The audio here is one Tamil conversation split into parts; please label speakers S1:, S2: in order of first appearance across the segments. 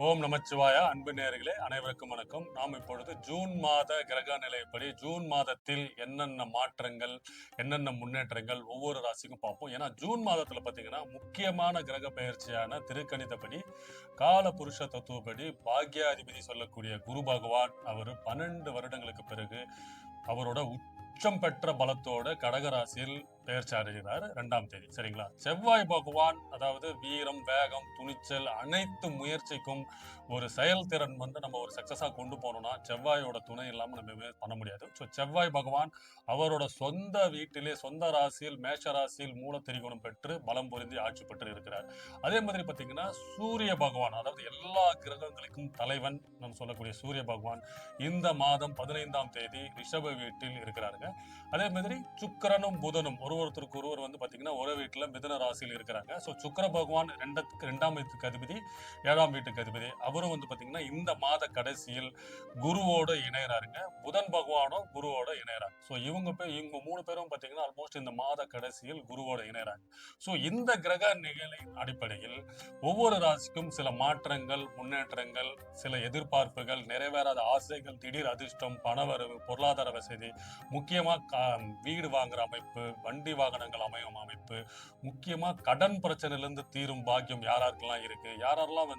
S1: ஓம் நமச்சிவாயா. அன்பு நேயர்களே அனைவருக்கும் வணக்கம். நாம் இப்பொழுது ஜூன் மாத கிரக நிலைப்படி ஜூன் மாதத்தில் என்னென்ன மாற்றங்கள், என்னென்ன முன்னேற்றங்கள் ஒவ்வொரு ராசிக்கும் பார்ப்போம். ஏன்னா ஜூன் மாதத்துல பார்த்தீங்கன்னா முக்கியமான கிரக பெயர்ச்சியான திருக்கணிதப்படி கால புருஷ தத்துவப்படி பாக்யாதிபதி சொல்லக்கூடிய குரு பகவான் அவர் 12 வருடங்களுக்கு பிறகு அவரோட உச்சம் பெற்ற பலத்தோட கடகராசியில் பெயர்ச்சி அடைகிறார் 2ஆம் தேதி. சரிங்களா? செவ்வாய் பகவான் அதாவது வீரம், வேகம், துணிச்சல் அனைத்து முயற்சிக்கும் ஒரு செயல்திறன் நம்ம ஒரு சக்சஸா கொண்டு போனோம்னா செவ்வாயோட துணை இல்லாம நம்ம பண்ண முடியாது. ஸோ செவ்வாய் பகவான் அவரோட சொந்த வீட்டிலே சொந்த ராசியில் மேஷ ராசியில் மூல திரிகோணம் பெற்று பலம் பொருந்தி ஆட்சி பெற்று இருக்கிறார். அதே மாதிரி பார்த்தீங்கன்னா சூரிய பகவான் அதாவது எல்லா கிரகங்களுக்கும் தலைவன் நம்ம சொல்லக்கூடிய சூரிய பகவான் இந்த மாதம் 15ஆம் தேதி ரிஷப வீட்டில் இருக்கிறாருங்க. அதே மாதிரி சுக்கிரனும் புதனும் ஒருத்தருக்கு ஒருவர் பாத்தீங்கன்னா ஒரே வீட்டுல மிதுன ராசியில் இருக்கிறாங்க. சோ சுக்கிர பகவான் 2ஆம் வீட்டுக்கு அதிபதி, 7ஆம் வீட்டுக்கு அதிபதி. அவரும் பாத்தீங்கன்னா இந்த மாத கடைசியில் குருவோடு இணையறாருங்க. புதன் பகவானும் குருவோட இணையறாங்க. சோ இவங்க 3 பேரும் பாத்தீங்கன்னா ஆல்மோஸ்ட் இந்த மாத கடைசியில் குருவோட இணையறாங்க. சோ இந்த கிரக நிலையின் அடிப்படையில் ஒவ்வொரு ராசிக்கும் சில மாற்றங்கள், முன்னேற்றங்கள், சில எதிர்பார்ப்புகள், நிறைவேறாத ஆசைகள், திடீர் அதிர்ஷ்டம், பணவரவு, பொருளாதார வசதி, முக்கியமா வீடு வாங்குற அமைப்பு, வண்டி வாகனங்கள் அமையும் அமைப்பு, முக்கியமா கடன் பிரச்சனையிலிருந்து தீரும் பாக்கியம் யாராருக்கெல்லாம் இருக்கு, யாரெல்லாம்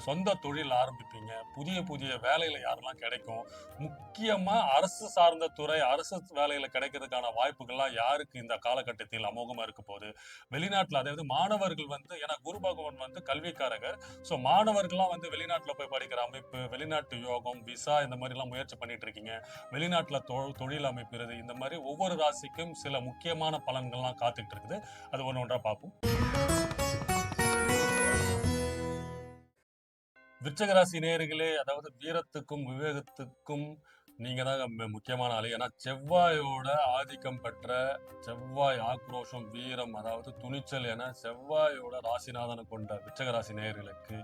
S1: சொந்த தொழில் ஆரம்பிப்பீங்க, புதிய புதிய வேலையில யாரெல்லாம் கிடைக்கும், முக்கியமா அரசு சார்ந்த துறை, அரசு வேலையில கிடைக்கிறதுக்கான வாய்ப்புகள்லாம் யாருக்கு இந்த காலகட்டத்தில் அமோகமா இருக்க போகுது, வெளிநாட்டுல அதாவது மாணவர்கள் ஏன்னா குரு பகவான் கல்விக்காரகர். ஸோ மாணவர்கள்லாம் வெளிநாட்டுல போய் படிக்கிற அமைப்பு, வெளிநாட்டு யோகம், விசா இந்த மாதிரி எல்லாம் முயற்சி பண்ணிட்டு இருக்கீங்க, வெளிநாட்டுல தொழில் அமைக்கிறது, இந்த மாதிரி ஒவ்வொரு ராசிக்கும் சில முக்கியமான பலன்கள்லாம் காத்துட்டு இருக்குது. அது ஒன்றா பார்ப்போம். விருச்சிக ராசி நேயர்களே, அதாவது வீரத்துக்கும் விவேகத்துக்கும் நீங்க தான் முக்கியமான ஆளு. ஏன்னா செவ்வாயோட ஆதிக்கம் பெற்ற செவ்வாய் ஆக்ரோஷம், வீரம், அதாவது துணிச்சல் என செவ்வாயோட ராசிநாதனை கொண்ட விருச்சிக ராசி நேயர்களுக்கு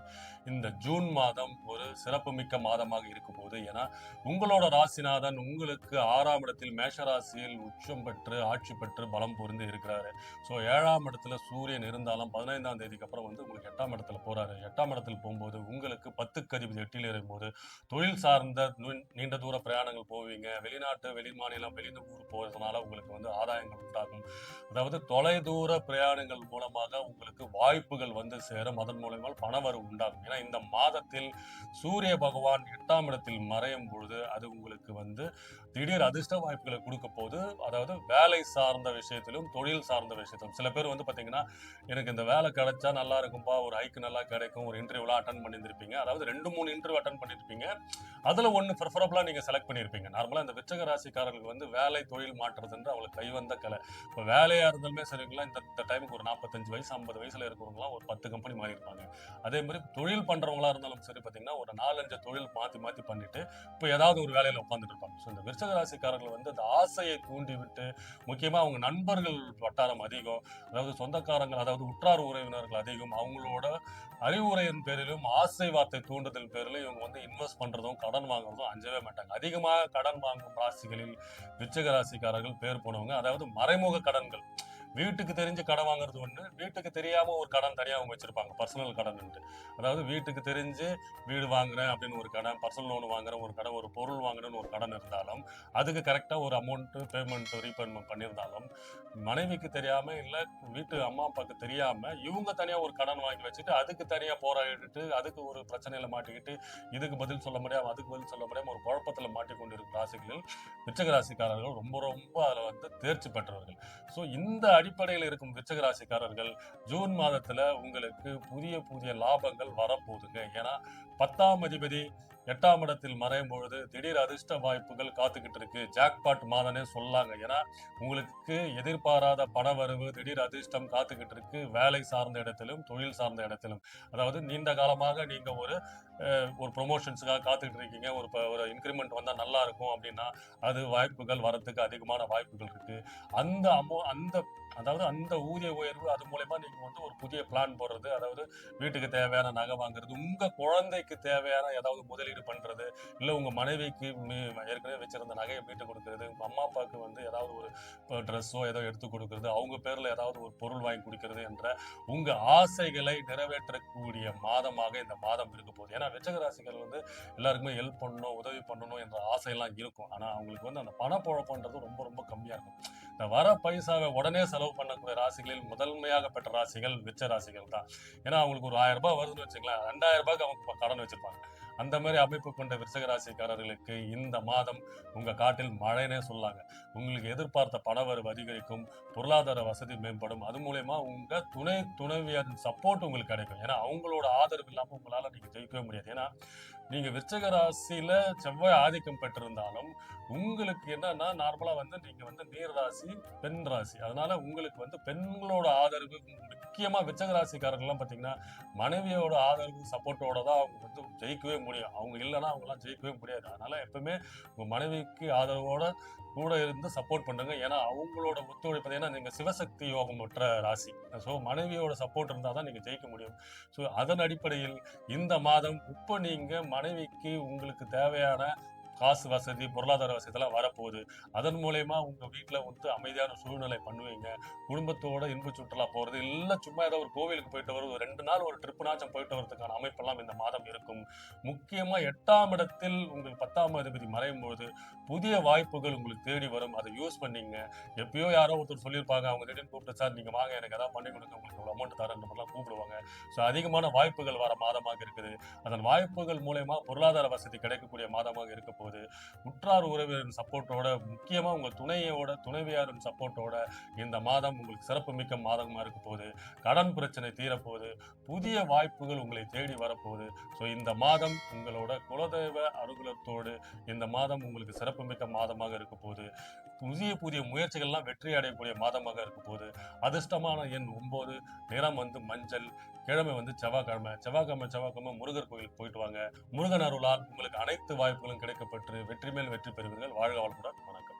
S1: இந்த ஜூன் மாதம் ஒரு சிறப்புமிக்க மாதமாக இருக்கும் போது, ஏன்னா உங்களோட ராசிநாதன் உங்களுக்கு 6ஆம் இடத்தில் மேஷ ராசியில் உச்சம் பெற்று ஆட்சி பெற்று பலம் பொருந்து இருக்கிறாரு. ஸோ 7ஆம் இடத்துல சூரியன் இருந்தாலும் 15ஆம் தேதிக்கு அப்புறம் உங்களுக்கு 8ஆம் இடத்துல போறாரு. 8ஆம் இடத்துல போகும்போது உங்களுக்கு 10க்கு அதிபதி 8ல் இருக்கும்போது தொழில் சார்ந்த நீண்ட தூர பிரயாணங்கள் போவீங்க, வெளிநாட்டு, வெளி மாநிலம், வெளியூர் போறதுனால உங்களுக்கு ஆதாயங்கள் உண்டாகும். அதாவது தொலைதூர பிரயாணங்கள் மூலமாக உங்களுக்கு வாய்ப்புகள் சேரும். அதன் மூலமாக பணவரவு உண்டாகும். ஏன்னா இந்த மாதத்தில் சூரிய பகவான் 8ஆம் இடத்தில் மறையும் பொழுது அது உங்களுக்கு திடீர் அதிர்ஷ்ட வாய்ப்புகளை கொடுக்க போது, அதாவது வேலை சார்ந்த விஷயத்திலும் தொழில் சார்ந்த விஷயத்திலும். சில பேர் பாத்தீங்கன்னா எனக்கு இந்த வேலை கிடைச்சா நல்லா இருக்கும்பா, ஒரு ஹைக் நல்லா கிடைக்கும், ஒரு இன்டர்வியூலாம் அட்டன் பண்ணியிருப்பீங்க, அதாவது 2-3 இன்டர்வியூ அட்டன் பண்ணியிருப்பீங்க, அதுல ஒண்ணு ப்ரிஃபரபிளா நீங்க செலக்ட் பண்ணியிருப்பீங்க. நார்மலா இந்த விருச்சிக ராசிக்காரர்களுக்கு வேலை தொழில் மாற்றுறதுன்ற அவங்களுக்கு கைவந்த கலை. இப்போ வேலையா இருந்தாலுமே சரிங்களா, இந்த டைமுக்கு ஒரு 45 வயசு 50 வயசுல இருக்கிறவங்களாம் ஒரு 10 கம்பெனி மாறி இருப்பாங்க. அதே மாதிரி தொழில் பண்றவங்களா இருந்தாலும் சரி பாத்தீங்கன்னா ஒரு 4-5 தொழில் மாத்தி மாத்தி பண்ணிட்டு இப்போ ஏதாவது ஒரு வேலையில உட்காந்துட்டு இருப்பாங்க. ஸோ இந்த விருச்சிக ராசிக்காரர்கள் அந்த ஆசையை தூண்டி விட்டு, முக்கியமா அவங்க நண்பர்கள் வட்டாரம் அதிகம், அதாவது சொந்தக்காரங்கள், அதாவது உற்றார் உறவினர்கள் அதிகம், அவங்களோட அறிவுரையின் பேரிலும் ஆசை வார்த்தை தூண்டுதல் பேரிலும் இவங்க இன்வெஸ்ட் பண்றதும் கடன் வாங்குறதும் அஞ்சவே மாட்டாங்க. அதிகமாக கடன் வாங்கும் ராசிகளில் விருச்சிக ராசிக்காரர்கள் பேர் போனவங்க. அதாவது மறைமுக கடன்கள், வீட்டுக்கு தெரிஞ்சு கடன் வாங்குறது ஒண்ணு, வீட்டுக்கு தெரியாம ஒரு கடன் தனியா அவங்க வச்சிருப்பாங்க, பர்சனல் கடன். அதாவது வீட்டுக்கு தெரிஞ்சு வீடு வாங்குறேன் அப்படின்னு ஒரு கடன், பர்சனல் லோன் வாங்குறேன் ஒரு கடன், ஒரு பொருள் வாங்குறேன்னு ஒரு கடன் இருந்தாலும் அதுக்கு கரெக்டா ஒரு அமௌண்ட் பேமெண்ட் ரீபேமெண்ட் பண்ணியிருந்தாலும் மனைவிக்கு தெரியாம இல்ல வீட்டு அம்மா அப்பாவுக்கு தெரியாம இவங்க தனியா ஒரு கடன் வாங்கி வச்சுட்டு அதுக்கு தனியா போராடிட்டு அதுக்கு ஒரு பிரச்சனையில மாட்டிக்கிட்டு இதுக்கு பதில் சொல்ல முடியாம அதுக்கு பதில் சொல்ல முடியாம ஒரு குழப்பத்துல மாட்டிக்கொண்டிருக்கும் ராசிகளில் விருச்சிக ராசிக்காரர்கள் ரொம்ப ரொம்ப அதுல தேர்ச்சி பெற்றவர்கள். ஸோ இந்த அடிப்படையில் இருக்கும் விருச்சிக ராசிக்காரர்கள் ஜூன் மாதத்துல உங்களுக்கு புதிய புதிய லாபங்கள் வரப்போகுதுங்க. ஏன்னா 10ஆம் அதிபதி 8ஆம் இடத்தில் மறையும் பொழுது திடீர் அதிர்ஷ்ட வாய்ப்புகள் காத்துக்கிட்டு இருக்கு. ஜாக்பாட் மாதனே சொல்லாங்க. ஏன்னா உங்களுக்கு எதிர்பாராத பணவரவு, திடீர் அதிர்ஷ்டம் காத்துக்கிட்டு இருக்கு. வேலை சார்ந்த இடத்திலும் தொழில் சார்ந்த இடத்திலும். அதாவது நீண்ட காலமாக நீங்க ஒரு ப்ரொமோஷன்ஸுக்காக காத்துக்கிட்டு இருக்கீங்க, ஒரு இன்க்ரிமெண்ட் வந்தா நல்லா இருக்கும் அப்படின்னா அது வாய்ப்புகள் வரத்துக்கு அதிகமான வாய்ப்புகள் இருக்கு. அந்த அதாவது அந்த ஊதிய உயர்வு அது மூலயமா நீங்க வந்து ஒரு புதிய பிளான் போடுறது, அதாவது வீட்டுக்கு தேவையான நகை வாங்குறது, உங்க குழந்தைக்கு தேவையான ஏதாவது முதலீடு பண்றது, இல்ல உங்க மனைவிக்கு ஏற்கனவே வச்சிருந்த நகையை மீட்டு கொடுக்கறது, உங்க அம்மா அப்பாவுக்கு வந்து ஏதாவது ஒரு ட்ரெஸ்ஸோ ஏதோ எடுத்து கொடுக்கறது, அவங்க பேர்ல ஏதாவது ஒரு பொருள் வாங்கி கொடுக்கறது என்ற உங்க ஆசைகளை நிறைவேற்றக்கூடிய மாதமாக இந்த மாதம் இருக்க போகுது. ஏன்னா விருச்சிக ராசிகள் வந்து எல்லாருக்குமே ஹெல்ப் பண்ணணும், உதவி பண்ணணும் என்ற ஆசையெல்லாம் இருக்கும். ஆனா அவங்களுக்கு வந்து அந்த பணப்புழக்கம்ன்றது ரொம்ப ரொம்ப கம்மியா இருக்கும். இந்த வர பைசாவை உடனே செலவு பண்ணக்கூடிய ராசிகளில் முதன்மையாக பெற்ற ராசிகள் விருச்ச ராசிகள் தான். ஏன்னா அவங்களுக்கு ஒரு 1000 ரூபாய் வருதுன்னு வச்சுங்களேன், 2000 ரூபாய்க்கு அவங்க கடன் வச்சிருப்பாங்க. அந்த மாதிரி அமைப்பு கொண்ட விருச்சிக ராசிக்காரர்களுக்கு இந்த மாதம் உங்க காட்டில் மழைனே சொல்லாங்க. உங்களுக்கு எதிர்பார்த்த பணவரவு அதிகரிக்கும், பொருளாதார வசதி மேம்படும். அது மூலயமா உங்க துணைவியரின் சப்போர்ட் உங்களுக்கு கிடைக்கும். ஏன்னா அவங்களோட ஆதரவு இல்லாம உங்களால நீங்க ஜெயிக்கவே முடியாது. ஏன்னா நீங்க விருச்சிக ராசியில செவ்வாய் ஆதிக்கம் பெற்றிருந்தாலும் உங்களுக்கு என்னன்னா நார்மலா வந்து நீங்க வந்து நீர் ராசி, பெண் ராசி. அதனால உங்களுக்கு வந்து பெண்களோட ஆதரவு முக்கியமா விருச்சிக ராசிக்காரங்கலாம் பாத்தீங்கன்னா மனைவியோட ஆதரவு சப்போர்ட்டோட தான் அவங்க வந்து ஜெயிக்கவே முடியும். அவங்க இல்லைன்னா அவங்களாம் ஜெயிக்கவே முடியாது. அதனால எப்பவுமே உங்க மனைவிக்கு ஆதரவோட கூட இருந்து சப்போர்ட் பண்ணுங்க. ஏன்னா அவங்களோட ஒத்துழைப்பு, ஏன்னா நீங்க சிவசக்தி யோகம் பெற்ற ராசி. ஸோ மனைவியோட சப்போர்ட் இருந்தால் தான் நீங்க ஜெயிக்க முடியும். ஸோ அதன் அடிப்படையில் இந்த மாதம் இப்போ நீங்க மனைவிக்கு உங்களுக்கு தேவையான காசு வசதி, பொருளாதார வசதிலாம் வரப்போகுது. அதன் மூலயமா உங்க வீட்ல வந்து அமைதியான சூழ்நிலை பண்ணுவீங்க. குடும்பத்தோட இன்ப சுற்றுலா போறது, இல்ல சும்மா ஏதோ ஒரு கோவிலுக்கு போயிட்டு வரும், ஒரு 2 நாள் ஒரு ட்ரிப்னாச்சும் போயிட்டு வரதுக்கான அமைப்பெல்லாம் இந்த மாதம் இருக்கும். முக்கியமா 8ஆம் இடத்தில் உங்கள் 10ஆம் அதிபதி மறையும்போது புதிய வாய்ப்புகள் உங்களுக்கு தேடி வரும். அதை யூஸ் பண்ணீங்க. எப்பயோ யாரோ ஒருத்தர் சொல்லியிருப்பாங்க, அவங்க திடீர்னு கூப்பிட்டு, "சார் நீங்க வாங்க எனக்கு ஏதாவது பண்ணி கொடுங்க, உங்களுக்கு இவ்வளோ அமௌண்ட் தரேன்ற" மாதிரிலாம் கூப்பிடுவாங்க. ஸோ அதிகமான வாய்ப்புகள் வர மாதமாக இருக்குது. அதன் வாய்ப்புகள் மூலயமா பொருளாதார வசதி கிடைக்கக்கூடிய மாதமாக இருக்க போகுது. உற்றார் உறவினரின் சப்போர்ட்டோட, முக்கியமா உங்க துணைவியாரின் சப்போர்ட்டோட இந்த மாதம் உங்களுக்கு சிறப்பு மிக்க மாதமா இருக்க போகுது. கடன் பிரச்சனை தீரப்போகுது. புதிய வாய்ப்புகள் உங்களை தேடி வரப்போகுது. ஸோ இந்த மாதம் உங்களோட குலதெய்வ அனுகூலத்தோடு இந்த மாதம் உங்களுக்கு சிறப்பு மிக்க மாதமாக இருக்க போகுது. புதிய புதிய முயற்சிகள்லாம் வெற்றி அடையக்கூடிய மாதமாக இருக்க போகுது. அதிர்ஷ்டமான எண் 9, நிறம் வந்து மஞ்சள், கிழமை வந்து செவ்வாய்க்கிழமை முருகர் கோயிலுக்கு போயிட்டு வாங்க. முருகன் அருளால் உங்களுக்கு அனைத்து வாய்ப்புகளும் கிடைக்கப்பெற்று வெற்றி மேல் வெற்றி பெறுவீர்கள். வாழ்க வளமுடன். வணக்கம்.